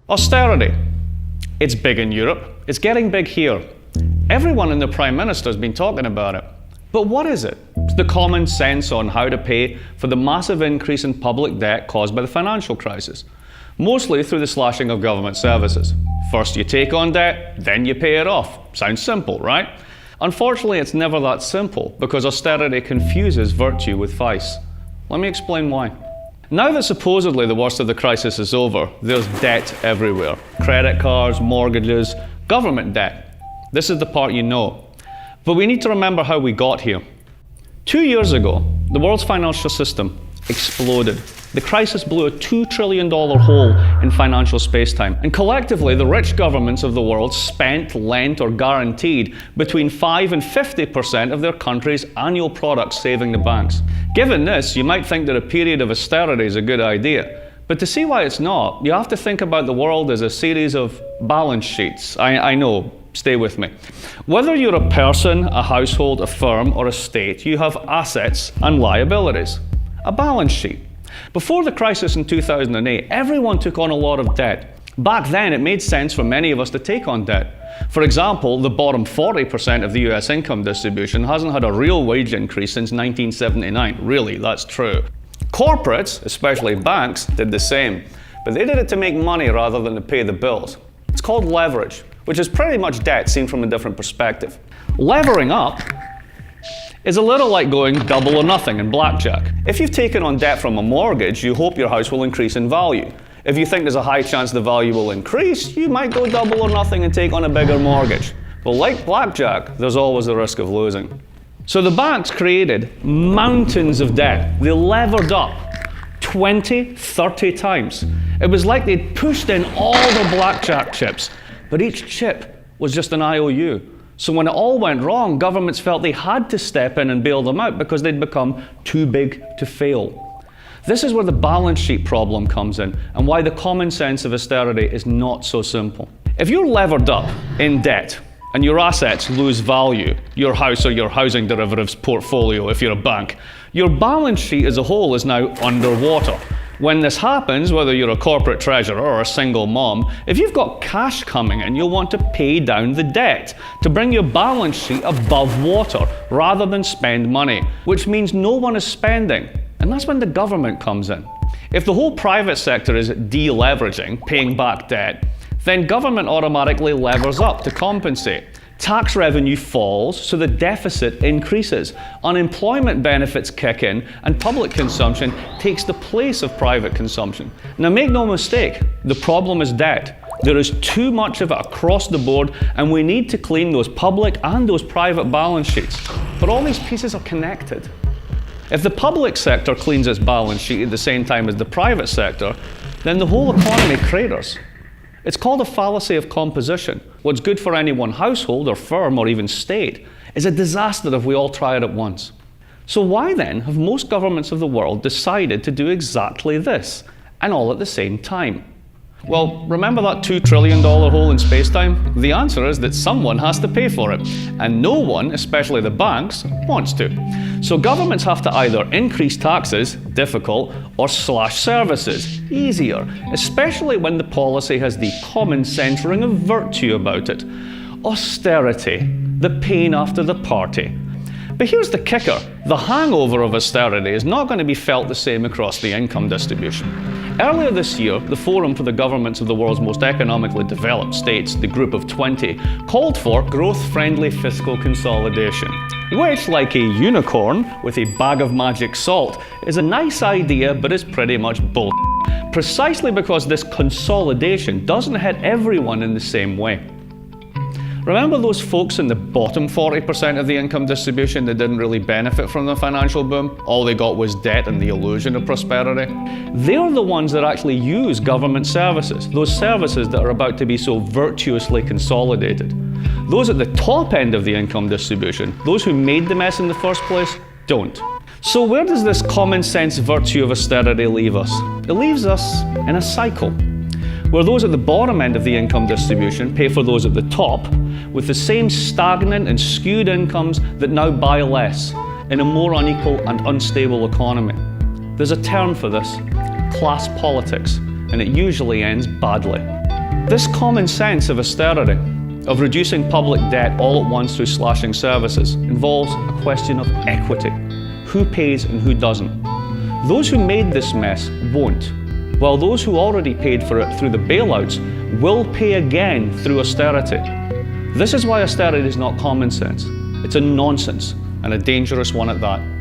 Austerity. It's big in Europe. It's getting big here. Everyone and the Prime Minister has been talking about it. But what is it? It's the common sense on how to pay for the massive increase in public debt caused by the financial crisis, mostly through the slashing of government services. First you take on debt, then you pay it off. Sounds simple, right? Unfortunately, it's never that simple because austerity confuses virtue with vice. Let me explain why. Now that supposedly the worst of the crisis is over, there's debt everywhere. Credit cards, mortgages, government debt. This is the part you know. But we need to remember how we got here. 2 years ago, the world's financial system exploded. The crisis blew a $2 trillion hole in financial space-time. And collectively, the rich governments of the world spent, lent, or guaranteed between 5 and 50% of their country's annual product saving the banks. Given this, you might think that a period of austerity is a good idea. But to see why it's not, you have to think about the world as a series of balance sheets. I know, stay with me. Whether you're a person, a household, a firm, or a state, you have assets and liabilities. A balance sheet. Before the crisis in 2008, everyone took on a lot of debt. Back then, it made sense for many of us to take on debt. For example, the bottom 40% of the US income distribution hasn't had a real wage increase since 1979. Really, that's true. Corporates, especially banks, did the same, but they did it to make money rather than to pay the bills. It's called leverage, which is pretty much debt seen from a different perspective. Levering up is a little like going double or nothing in blackjack. If you've taken on debt from a mortgage, you hope your house will increase in value. If you think there's a high chance the value will increase, you might go double or nothing and take on a bigger mortgage. But like blackjack, there's always the risk of losing. So the banks created mountains of debt. They levered up 20, 30 times. It was like they'd pushed in all the blackjack chips, but each chip was just an IOU. So when it all went wrong, governments felt they had to step in and bail them out because they'd become too big to fail. This is where the balance sheet problem comes in and why the common sense of austerity is not so simple. If you're levered up in debt and your assets lose value, your house or your housing derivatives portfolio if you're a bank, your balance sheet as a whole is now underwater. When this happens, whether you're a corporate treasurer or a single mom, if you've got cash coming in, you'll want to pay down the debt to bring your balance sheet above water rather than spend money, which means no one is spending. And that's when the government comes in. If the whole private sector is deleveraging, paying back debt, then government automatically levers up to compensate. Tax revenue falls, so the deficit increases. Unemployment benefits kick in, and public consumption takes the place of private consumption. Now make no mistake, the problem is debt. There is too much of it across the board, and we need to clean those public and those private balance sheets. But all these pieces are connected. If the public sector cleans its balance sheet at the same time as the private sector, then the whole economy craters. It's called a fallacy of composition. What's good for any one household or firm or even state is a disaster if we all try it at once. So why then have most governments of the world decided to do exactly this, and all at the same time? Well, remember that $2 trillion hole in space-time? The answer is that someone has to pay for it, and no one, especially the banks, wants to. So governments have to either increase taxes, difficult, or slash services, easier, especially when the policy has the common sense ring of virtue about it. Austerity, the pain after the party. But here's the kicker. The hangover of austerity is not going to be felt the same across the income distribution. Earlier this year, the Forum for the Governments of the World's Most Economically Developed States, the Group of 20, called for growth-friendly fiscal consolidation, which, like a unicorn with a bag of magic salt, is a nice idea but is pretty much bull. Precisely because this consolidation doesn't hit everyone in the same way. Remember those folks in the bottom 40% of the income distribution that didn't really benefit from the financial boom? All they got was debt and the illusion of prosperity. They're the ones that actually use government services, those services that are about to be so virtuously consolidated. Those at the top end of the income distribution, those who made the mess in the first place, don't. So where does this common sense virtue of austerity leave us? It leaves us in a cycle, where those at the bottom end of the income distribution pay for those at the top, with the same stagnant and skewed incomes that now buy less in a more unequal and unstable economy. There's a term for this, class politics, and it usually ends badly. This common sense of austerity, of reducing public debt all at once through slashing services, involves a question of equity. Who pays and who doesn't? Those who made this mess won't, while those who already paid for it through the bailouts will pay again through austerity. This is why austerity is not common sense. It's a nonsense, and a dangerous one at that.